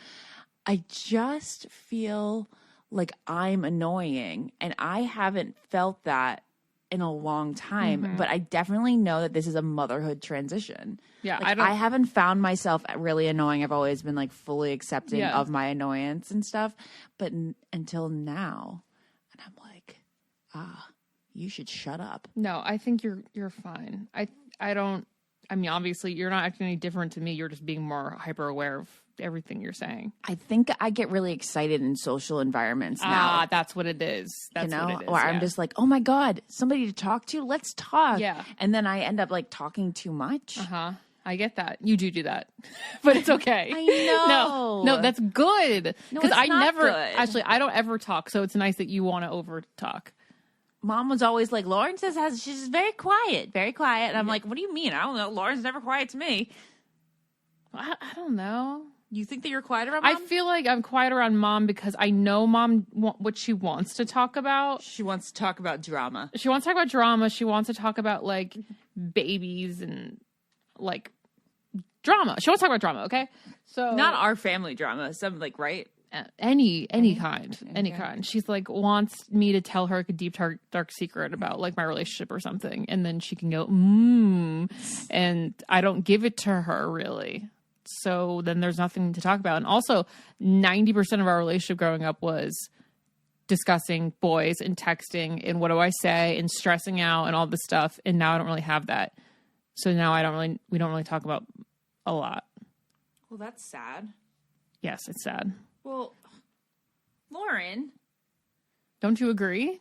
I just feel like I'm annoying and I haven't felt that in a long time, but I definitely know that this is a motherhood transition. Yeah, I haven't found myself really annoying. I've always been fully accepting of my annoyance and stuff, but until now, and I'm like, you should shut up. No, I think you're fine. I don't I mean, obviously, you're not acting any different to me. You're just being more hyper aware of everything you're saying. I think I get really excited in social environments now. That's what it is. That's what it is. Or I'm just like, oh my God, somebody to talk to? Let's talk. Yeah. And then I end up like talking too much. I get that. You do that. But it's okay. I know. No, that's good. Because it's I not never, good. actually, I don't ever talk. So it's nice that you want to over talk. Mom was always like, Lauren she's very quiet. And I'm like, what do you mean? I don't know. Lauren's never quiet to me. I don't know. You think that you're quiet around Mom? I feel like I'm quiet around Mom because I know Mom what she wants to talk about. She wants to talk about drama. She wants to talk about drama. She wants to talk about like babies and like drama. She wants to talk about drama, okay? So not our family drama. Some like, right? Any kind. She's like wants me to tell her like a deep dark secret about like my relationship or something, and then she can go and I don't give it to her really. So then there's nothing to talk about. And also 90% of our relationship growing up was discussing boys and texting and what do I say and stressing out and all this stuff. And now I don't really have that. So now we don't really talk about a lot. Well, that's sad. Yes, it's sad. Well, Lauren, don't you agree?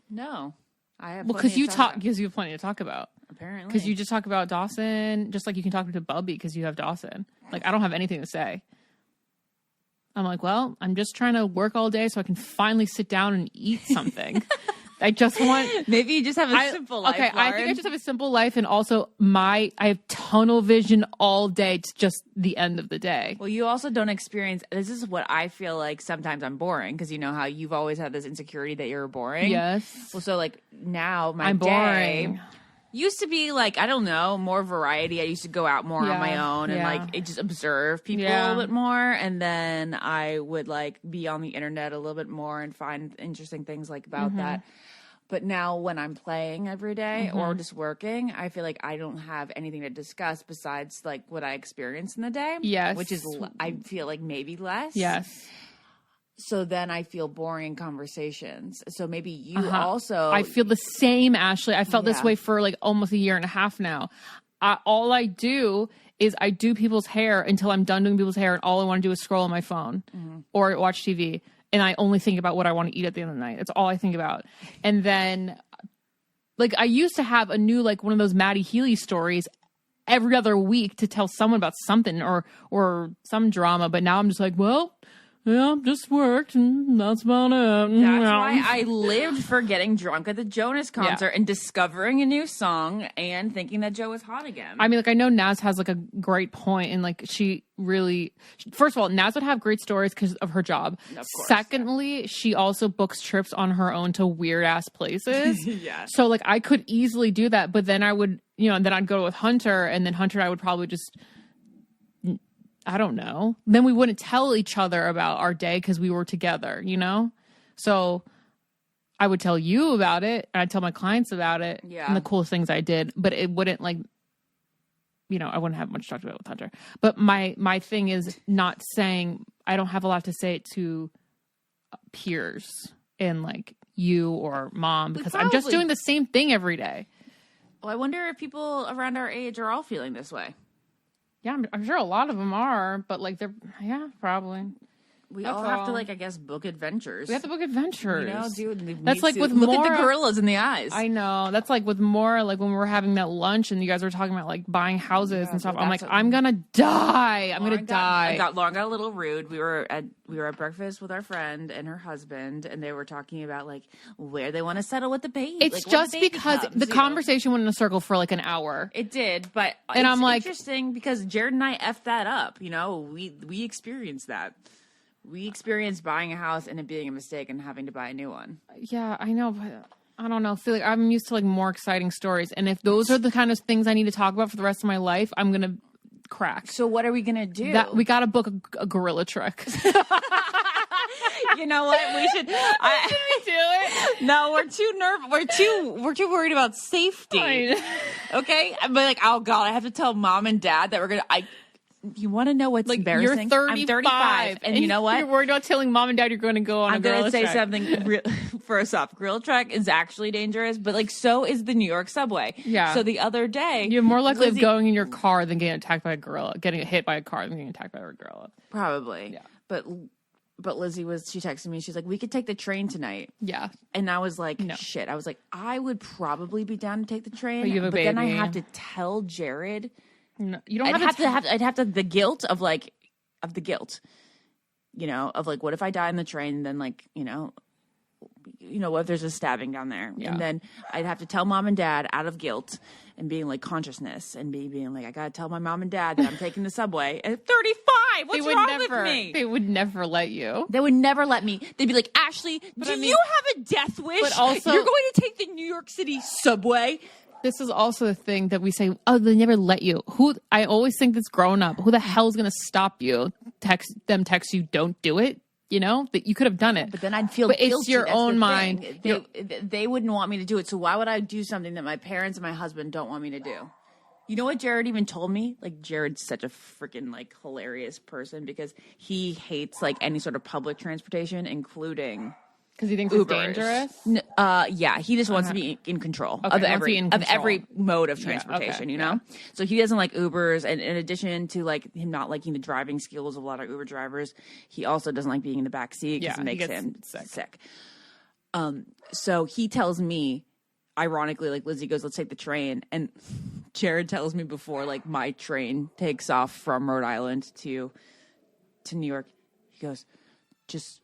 No, I have. Well, because you have plenty to talk about. Apparently, because you just talk about Dawson, just like you can talk to Bubby because you have Dawson. Like I don't have anything to say. I'm like, well, I'm just trying to work all day so I can finally sit down and eat something. I just want... Maybe you just have a simple life, Okay, Lauren. I think I just have a simple life, and also I have tunnel vision all day to just the end of the day. Well, you also don't experience... This is what I feel like sometimes I'm boring, because you know how you've always had this insecurity that you're boring? Yes. Well, so like now I'm boring. Used to be like, I don't know, more variety. I used to go out more on my own and like just observe people a little bit more. And then I would like be on the internet a little bit more and find interesting things like about that. But now when I'm playing every day or just working, I feel like I don't have anything to discuss besides like what I experience in the day. Yes. Which is, I feel like maybe less. Yes. So then I feel boring conversations. So maybe you also... I feel the same, Ashley. I felt this way for like almost a year and a half now. All I do is I do people's hair until I'm done doing people's hair, and all I want to do is scroll on my phone or watch TV. And I only think about what I want to eat at the end of the night. That's all I think about. And then like I used to have a new like one of those Maddie Healy stories every other week to tell someone about something or some drama. But now I'm just like, well... Yeah, just worked, and that's about it. That's why I lived for getting drunk at the Jonas concert and discovering a new song and thinking that Joe was hot again. I mean, like, I know Naz has, like, a great point, and, like, she really... First of all, Naz would have great stories because of her job. Of course, Secondly, she also books trips on her own to weird-ass places. Yes. So, like, I could easily do that, but then I would, then I'd go with Hunter, and then Hunter and I would probably just... I don't know. Then we wouldn't tell each other about our day because we were together, So I would tell you about it, and I'd tell my clients about it, and the coolest things I did. But it wouldn't I wouldn't have much to talk about with Hunter. But my thing is not saying I don't have a lot to say to peers and like you or Mom because I'm just doing the same thing every day. Well, I wonder if people around our age are all feeling this way. Yeah, I'm sure a lot of them are, but like probably. We all have to like, I guess, book adventures. We have to book adventures. That's like with look at the gorillas in the eyes. I know. That's like with more like when we were having that lunch and you guys were talking about like buying houses and stuff. I'm like, I'm gonna die. Lauren got a little rude. We were at breakfast with our friend and her husband, and they were talking about like where they want to settle with the baby. It's like, just because the conversation went in a circle for like an hour. It did, but and I'm like, interesting because Jared and I effed that up. We experienced that. We experienced buying a house and it being a mistake and having to buy a new one. Yeah, I know, but I don't know. I feel like I'm used to like more exciting stories. And if those are the kind of things I need to talk about for the rest of my life, I'm going to crack. So what are we going to do? We got to book a gorilla trek. You know what? We should. Should we do it? No, we're too nervous. We're too worried about safety. Fine. Okay? But like, oh God, I have to tell Mom and Dad that we're going to... you want to know what's Like, embarrassing? you're 35. I'm 35. And you know what? You're worried about telling mom and dad you're going to go on I'm a girl going to say trek. something first off. Grill trek is actually dangerous, but like so is the New York subway. Yeah. So the other day, You're more likely Lizzie- of going in your car than getting attacked by a gorilla, getting hit by a car than getting attacked by a gorilla. Probably. Yeah. But Lizzie she texted me. She's like, we could take the train tonight. Yeah. And I was like, No. shit. I was like, I would probably be down to take the train. But you have a then I baby. have to tell Jared. No, you don't I'd have to. I'd have to the guilt of the guilt, of like, what if I die in the train? Then like, what if there's a stabbing down there? Yeah. And then I'd have to tell mom and dad out of guilt and being like consciousness and being like, I got to tell my mom and dad that I'm taking the subway at 35. What's wrong with me? They would never let you. They would never let me. They'd be like, Ashley, But do I mean- you have a death wish? But also- You're going to take the New York City subway? This is also the thing that we say, oh, they never let you. I always think this growing up, who the hell is going to stop you? Text you, don't do it. That you could have done it. But then I'd feel But guilty. it's your That's the own thing. mind. They wouldn't want me to do it. So why would I do something that my parents and my husband don't want me to do? You know what Jared even told me? Like, Jared's such a freaking like hilarious person because he hates like any sort of public transportation, including Because he thinks it's Ubers. dangerous. Yeah, he just wants to be in control Okay, of wants to be in control. every mode of Yeah, transportation. okay, You know, so he doesn't like Ubers, and in addition to like him not liking the driving skills of a lot of Uber drivers, he also doesn't like being in the back seat because Yeah, it he makes gets him sick. So he tells me, ironically, like Lizzie goes, "Let's take the train," and Jared tells me before like my train takes off from Rhode Island to New York, he goes, just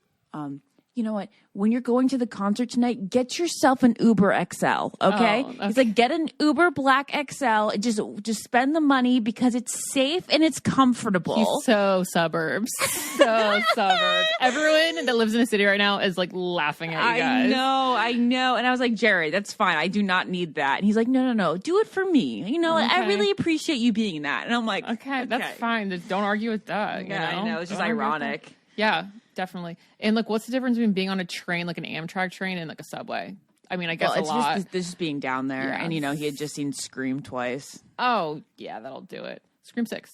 you know what? When you're going to the concert tonight, get yourself an Uber XL, okay? Oh, okay. He's like, get an Uber Black XL. Just spend the money because it's safe and it's comfortable. He's so suburbs. So suburbs. Everyone that lives in a city right now is like laughing at you guys. I know. And I was like, Jared, that's fine. I do not need that. And he's like, no. Do it for me. I Okay. really appreciate you being that. And I'm like, Okay, that's fine. Just don't argue with that. Yeah, I know. It's just Don't argue with ironic. that. Yeah, definitely. And look, what's the difference between being on a train, like an Amtrak train, and like a subway? I mean, I guess Well, it's a lot. just being down there. Yeah. And, he had just seen Scream twice. Oh, yeah, that'll do it. Scream 6.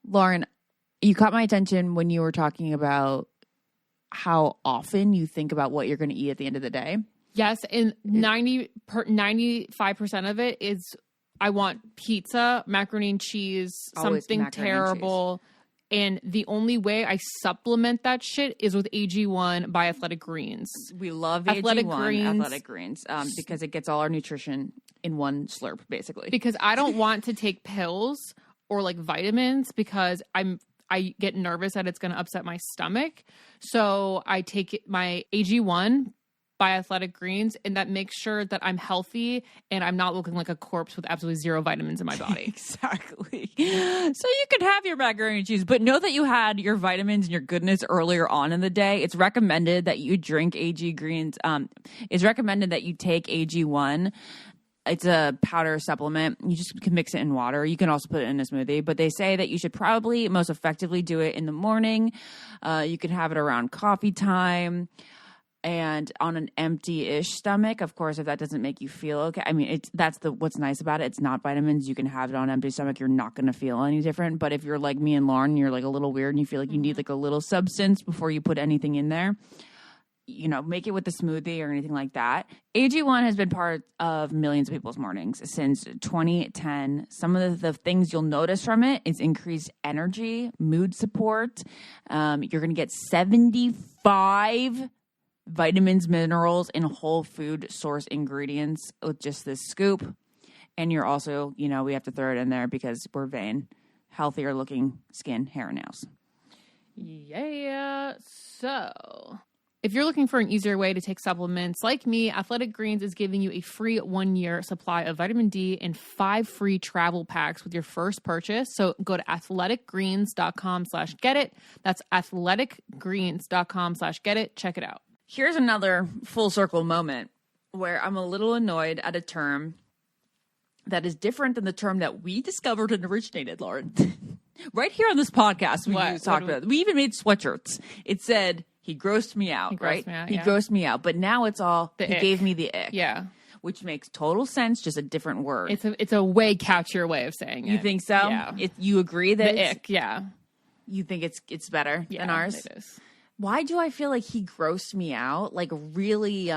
Lauren, you caught my attention when you were talking about how often you think about what you're going to eat at the end of the day. Yes, and 95% of it is I want pizza, macaroni and cheese, Always something macaroni and terrible. And the only way I supplement that shit is with AG1 by Athletic Greens. We love Athletic Athletic Greens. Greens, because it gets all our nutrition in one slurp, basically. Because I don't want to take pills or like vitamins because I get nervous that it's going to upset my stomach. So I take my AG1 by Athletic Greens, and that makes sure that I'm healthy and I'm not looking like a corpse with absolutely zero vitamins in my body. Exactly. So you can have your macaroni and cheese, but know that you had your vitamins and your goodness earlier on in the day. It's recommended that you drink AG Greens. It's recommended that you take AG1. It's a powder supplement. You just can mix it in water. You can also put it in a smoothie, but they say that you should probably most effectively do it in the morning. You can have it around coffee time. And on an empty-ish stomach, of course, if that doesn't make you feel okay. I mean, what's nice about it. It's not vitamins. You can have it on an empty stomach. You're not going to feel any different. But if you're like me and Lauren, you're like a little weird and you feel like you need like a little substance before you put anything in there, make it with a smoothie or anything like that. AG1 has been part of millions of people's mornings since 2010. Some of the things you'll notice from it is increased energy, mood support. You're going to get 75 vitamins, minerals, and whole food source ingredients with just this scoop. And you're also, we have to throw it in there because we're vain. Healthier looking skin, hair, and nails. Yeah. So if you're looking for an easier way to take supplements like me, Athletic Greens is giving you a free 1-year supply of vitamin D and 5 free travel packs with your first purchase. So go to athleticgreens.com/get-it. That's athleticgreens.com/get-it. Check it out. Here's another full circle moment where I'm a little annoyed at a term that is different than the term that we discovered and originated, Lauren. Right here on this podcast, we talked about it. We even made sweatshirts. It said, he grossed me out, He grossed right? me out, He yeah. grossed me out. But now it's all, The he ick. gave me the ick. Yeah. which makes total sense, just a different word. It's a way catchier way of saying it. You think so? Yeah. You agree that The ick, yeah. You think it's better than ours? It is. Why do I feel like he grossed me out? Like really,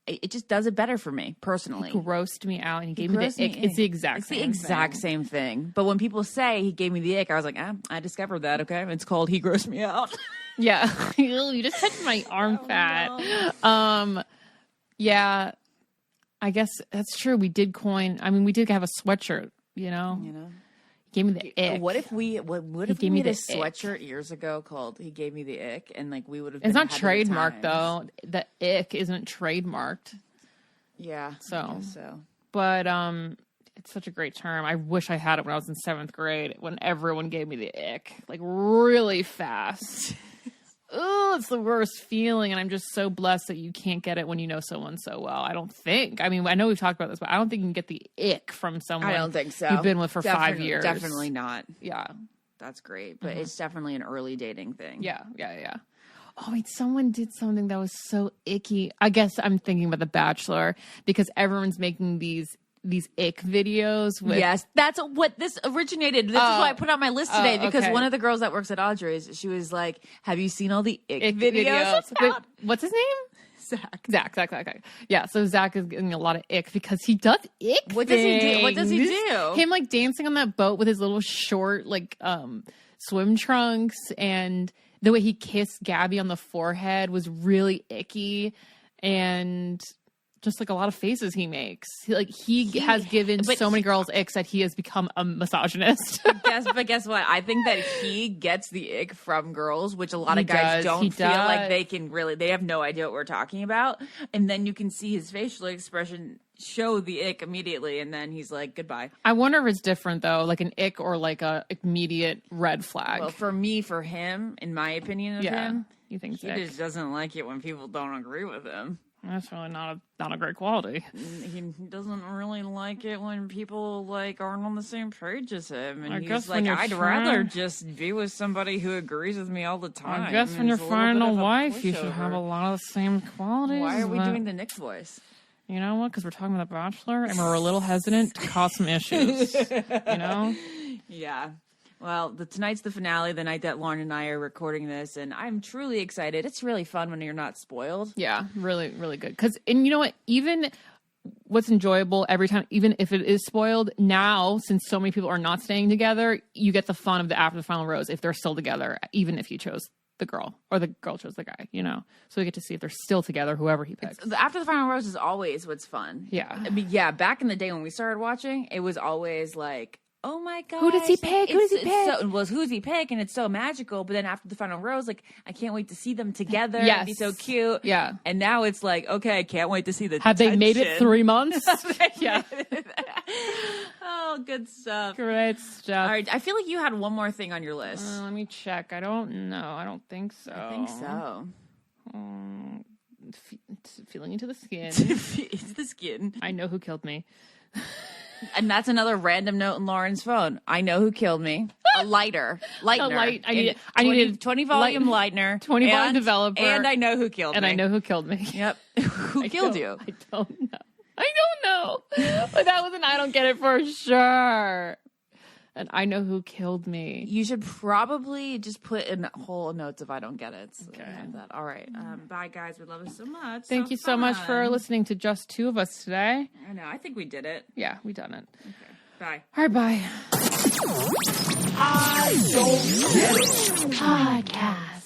it just does it better for me personally. He grossed me out and he gave me the ick. It's the exact same thing. But when people say he gave me the ick, I was like, I discovered that. Okay, it's called he grossed me out. Yeah, you just touched my arm fat. No. Yeah, I guess that's true. We did coin. I mean, we did have a sweatshirt. You know. He gave me the ick. What if we made a sweatshirt years ago called "He Gave Me the Ick" and like we would have? It's not trademarked though. The ick isn't trademarked. Yeah. So. But it's such a great term. I wish I had it when I was in 7th grade when everyone gave me the ick like really fast. Oh, it's the worst feeling, and I'm just so blessed that you can't get it when you know someone so well. I don't think. I mean, I know we've talked about this, but I don't think you can get the ick from someone. I don't think so. You've been with for 5 years. Definitely not. Yeah, that's great, but it's definitely an early dating thing. Yeah. Oh, wait, someone did something that was so icky. I guess I'm thinking about The Bachelor because everyone's making these ick videos with... Yes, that's what this originated. This is why I put on my list today because one of the girls that works at Audrey's, she was like, have you seen all the ick videos? Wait, what's his name? Zach. Yeah, so Zach is getting a lot of ick because he does ick What does he do? Him like dancing on that boat with his little short like swim trunks, and the way he kissed Gabby on the forehead was really icky, and just like a lot of faces he makes. He has given so many girls icks that he has become a misogynist. But guess what? I think that he gets the ick from girls, which a lot of guys don't feel like they can really, they have no idea what we're talking about. And then you can see his facial expression show the ick immediately, and then he's like, goodbye. I wonder if it's different though, like an ick or like a immediate red flag. Well, for him, in my opinion of him, you think he just doesn't like it when people don't agree with him. That's really not a great quality. He doesn't really like it when people like aren't on the same page as him, and he's like, I'd rather just be with somebody who agrees with me all the time. I guess when you're finding a wife, you should have a lot of the same qualities. Why are we doing the Nick's voice? You know what? Because we're talking about The Bachelor, and we're a little hesitant to cause some issues. You know? Yeah. Well, tonight's the finale, the night that Lauren and I are recording this, and I'm truly excited. It's really fun when you're not spoiled. Yeah, really, really good. And you know what? Even what's enjoyable every time, even if it is spoiled, now, since so many people are not staying together, you get the fun of the after the final rose if they're still together, even if you chose the girl or the girl chose the guy, you know? So we get to see if they're still together, whoever he picks. After the final rose is always what's fun. Yeah. I mean, back in the day when we started watching, it was always like, oh my god! Who does he pick? Who's he pick? And it's so magical. But then after the final rose, like I can't wait to see them together. Yes. It'd be so cute. Yeah. And now it's like, okay, I can't wait to see the. Have they made it 3 months? Yeah. Oh, good stuff. Great stuff. All right, I feel like you had one more thing on your list. Let me check. I don't know. I don't think so. I think so. Feeling into the skin. It's the skin. I know who killed me. And that's another random note in Lauren's phone. I know who killed me. A lightner. I needed 20 volume lightner. 20 volume developer. And I know who killed me. And I know who killed me. Yep. Who killed you? I don't know. But that was an I don't get it for sure. And I know who killed me. You should probably just put in whole notes if I don't get it. So okay. That. All right. Bye, guys. We love you so much. Thank you so much for listening to just two of us today. I know. I think we did it. Yeah, we done it. Okay. Bye. All right, bye. I don't get it. Podcast.